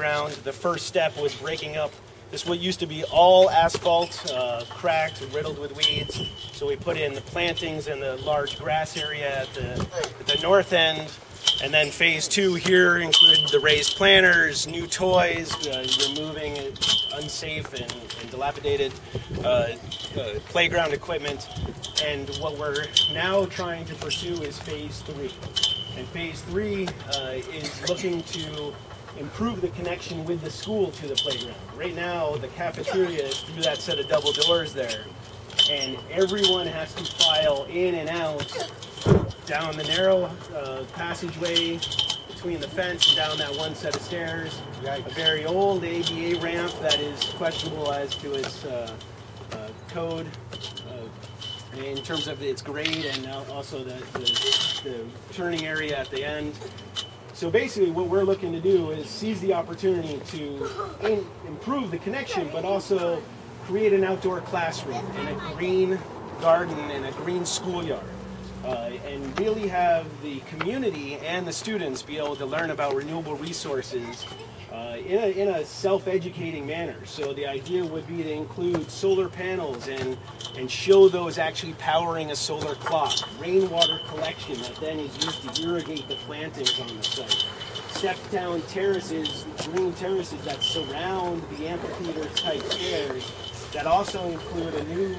ground. The first step was breaking up this what used to be all asphalt, cracked, riddled with weeds. So we put in the plantings in the large grass area at the north end. And then phase 2 here included the raised planters, new toys, removing unsafe and dilapidated playground equipment. And what we're now trying to pursue is phase 3. And phase 3 is looking to improve the connection with the school to the playground. Right now, the cafeteria is through that set of double doors there. And everyone has to file in and out down the narrow passageway between the fence and down that one set of stairs. A very old ADA ramp that is questionable as to its code in terms of its grade and also the turning area at the end. So basically what we're looking to do is seize the opportunity to improve the connection, but also create an outdoor classroom and a green garden and a green schoolyard. And really have the community and the students be able to learn about renewable resources in a self-educating manner. So the idea would be to include solar panels and show those actually powering a solar clock, rainwater collection that then is used to irrigate the plantings on the site, step-down terraces, green terraces that surround the amphitheater-type stairs that also include a new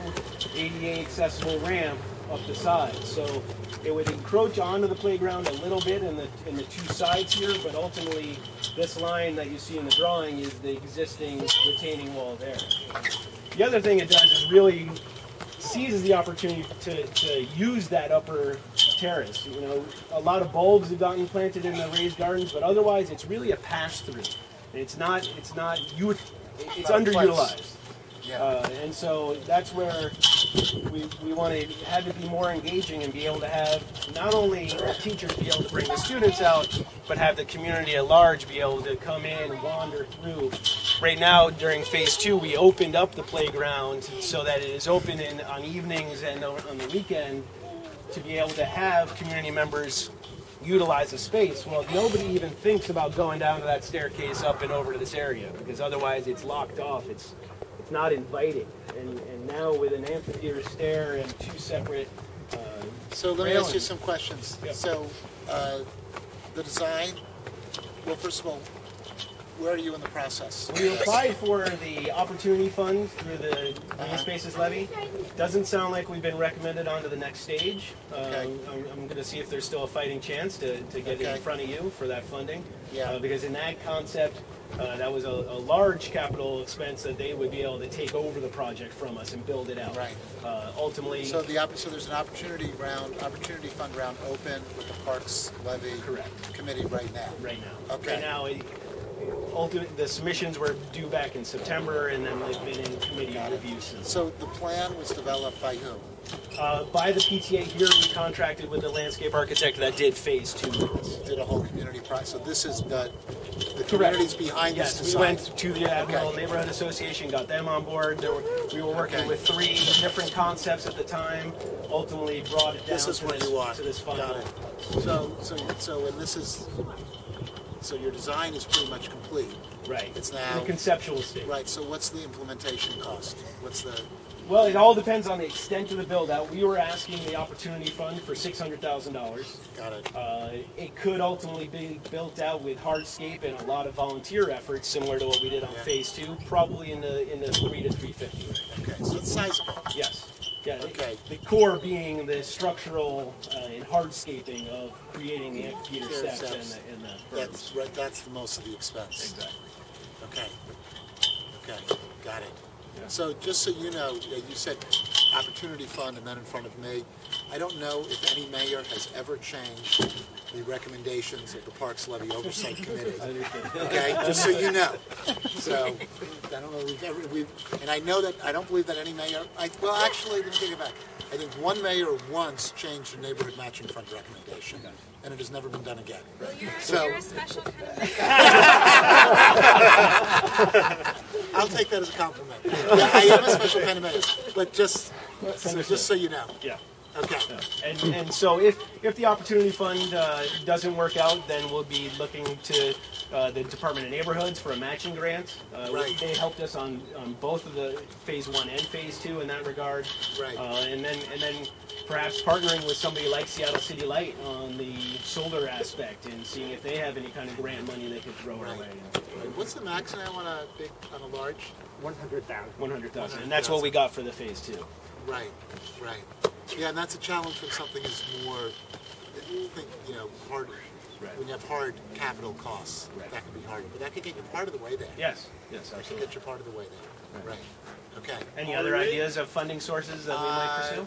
ADA accessible ramp up the side. So it would encroach onto the playground a little bit in the two sides here, but ultimately this line that you see in the drawing is the existing retaining wall there. The other thing it does is really seizes the opportunity to use that upper terrace. You know, a lot of bulbs have gotten planted in the raised gardens, but otherwise it's really a pass-through. It's underutilized. Yeah. And so that's where we want to have it be more engaging and be able to have not only the teachers be able to bring the students out, but have the community at large be able to come in, wander through. Right now, during phase 2, we opened up the playground so that it is open on evenings and on the weekend to be able to have community members utilize the space. Well, nobody even thinks about going down to that staircase up and over to this area because otherwise it's locked off. It's not inviting, and now with an amphitheater stair and two separate so let me ask you some questions. Yep. So the design, well, first of all, where are you in the process? We applied for the opportunity fund through the Green Spaces levy. Doesn't sound like we've been recommended on to the next stage. Okay. I'm going to see if there's still a fighting chance to get it in front of you for that funding. Yeah. Because in that concept, that was a large capital expense that they would be able to take over the project from us and build it out. Right. Ultimately. So there's an opportunity fund round open with the Parks Levy Committee right now. Right now. Okay. Right now, the submissions were due back in September, and then they've been in committee review since. So the plan was developed by whom? By the PTA here, we contracted with the landscape architect that did phase 2 with us. Did a whole community process. So this is the communities behind this design. We went to the Admiral Neighborhood Association, got them on board. We were working with 3 different concepts at the time. Ultimately, brought it down to this final. Got it. So your design is pretty much complete. Right. It's now in the conceptual stage. Right. So what's the implementation cost? Well, it all depends on the extent of the build-out. We were asking the Opportunity Fund for $600,000. Got it. It could ultimately be built out with hardscape and a lot of volunteer efforts, similar to what we did on phase 2, probably in the 3 to 350. Okay, so it's sizable. Yes. Yeah. Okay. The core being the structural and hardscaping of creating the amphitheater steps and the That's right. That's most of the expense. Exactly. Okay. Got it. Yeah. So just so you know, you said Opportunity Fund and then in front of me. I don't know if any mayor has ever changed the recommendations of the Parks Levy Oversight Committee. Okay, just so you know. So I don't know and I know that I don't believe that any mayor. Well, actually, let me take it back. I think one mayor once changed the neighborhood matching fund recommendation, and it has never been done again. Well, you're a special kind of mayor. I'll take that as a compliment. Yeah, I am a special kind of mayor, but just so you know. Yeah. Okay. And so if the Opportunity Fund doesn't work out, then we'll be looking to the Department of Neighborhoods for a matching grant. Right. They helped us on both of the Phase 1 and Phase 2 in that regard. Right. And then perhaps partnering with somebody like Seattle City Light on the solar aspect and seeing if they have any kind of grant money they could throw our way. Right. What's the maximum on a large? 100,000. 100,000, and that's what we got for the Phase 2. Right. Yeah, and that's a challenge when something is more, harder. Right. When you have hard capital costs, that can be harder. But that could get you part of the way there. Yes, That can absolutely. get you part of the way there. Right. Okay. Any other ideas of funding sources that we might pursue?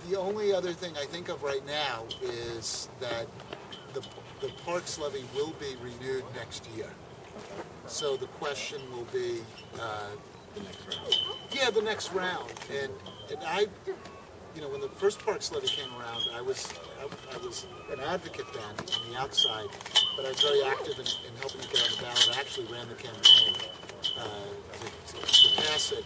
The only other thing I think of right now is that the parks levy will be renewed next year. So the question will be, The next round. yeah, the next round. And I, when the first parks levy came around, I was an advocate then on the outside, but I was very active in helping it get on the ballot. I actually ran the campaign to pass it.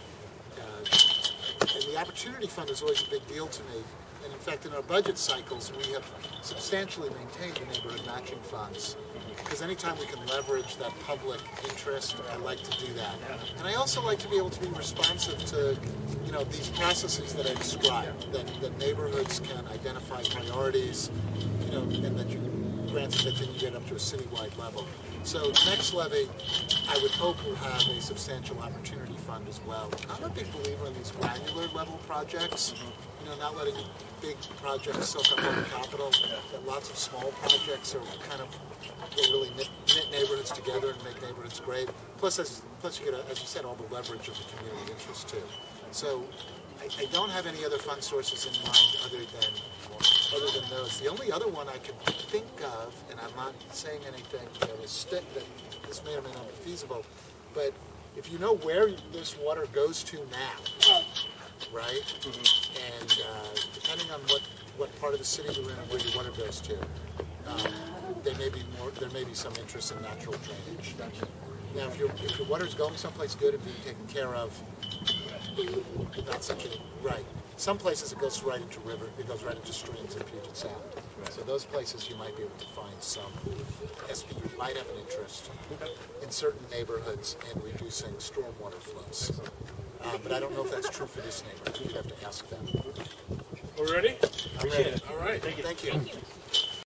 And the Opportunity Fund is always a big deal to me. And in fact, in our budget cycles, we have substantially maintained the neighborhood matching funds. Because anytime we can leverage that public interest, I like to do that. And I also like to be able to be responsive to, these processes that I described, that neighborhoods can identify priorities, and that you granted that then you get up to a citywide level. So the next levy, I would hope, will have a substantial opportunity fund as well. I'm a big believer in these granular level projects, not letting big projects soak up all the capital, that lots of small projects are kind of really knit neighborhoods together and make neighborhoods great. Plus you get, as you said, all the leverage of the community interest too. So I don't have any other fund sources in mind other than those. The only other one I can think of, and I'm not saying anything that this may or may not be feasible, but if you know where this water goes to now, right? And depending on what part of the city you're in and where your water goes to, there may be some interest in natural drainage. Now, if your water's going someplace good and being taken care of, not such a Some places it goes right into streams in Puget Sound. So those places you might be able to find some SBU might have an interest in certain neighborhoods in reducing stormwater flows. But I don't know if that's true for this neighborhood. You'd have to ask them. We're ready? Appreciate it. All right. Thank you.